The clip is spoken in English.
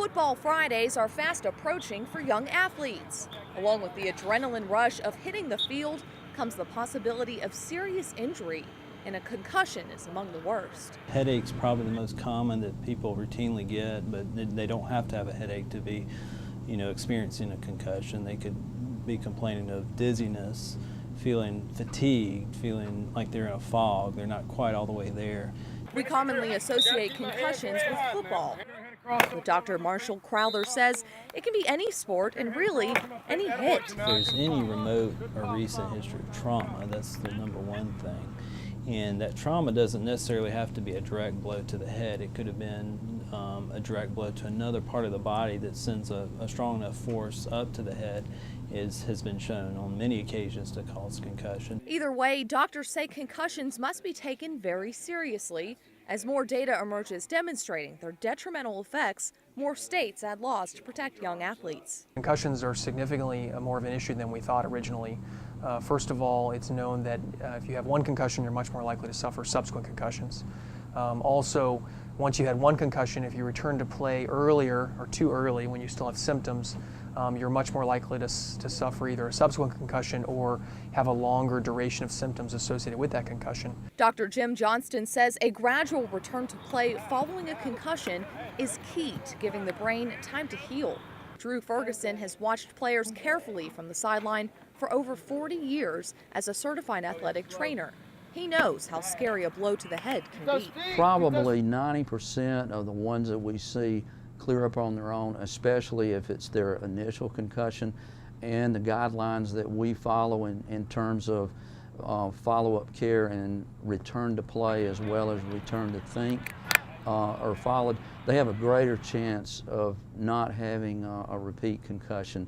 Football Fridays are fast approaching for young athletes. Along with the adrenaline rush of hitting the field comes the possibility of serious injury, and a concussion is among the worst. Headache's probably the most common that people routinely get, but they don't have to have a headache to be, experiencing a concussion. They could be complaining of dizziness, feeling fatigued, feeling like they're in a fog. They're not quite all the way there. We commonly associate concussions with football. But Dr. Marshall Crowther says it can be any sport and really any hit. If there's any remote or recent history of trauma, that's the number one thing. And that trauma doesn't necessarily have to be a direct blow to the head. It could have been a direct blow to another part of the body that sends a strong enough force up to the head, has been shown on many occasions to cause concussion. Either way, doctors say concussions must be taken very seriously. As more data emerges demonstrating their detrimental effects, more states add laws to protect young athletes. Concussions are significantly more of an issue than we thought originally. First of all, it's known that if you have one concussion, you're much more likely to suffer subsequent concussions. Also, once you had one concussion, if you return to play earlier or too early when you still have symptoms, you're much more likely to suffer either a subsequent concussion or have a longer duration of symptoms associated with that concussion. Dr. Jim Johnston says a gradual return to play following a concussion is key to giving the brain time to heal. Drew Ferguson has watched players carefully from the sideline for over 40 years as a certified athletic trainer. He knows how scary a blow to the head can be. Probably 90% of the ones that we see clear up on their own, especially if it's their initial concussion, and the guidelines that we follow in terms of follow-up care and return to play as well as return to think are followed, they have a greater chance of not having a repeat concussion.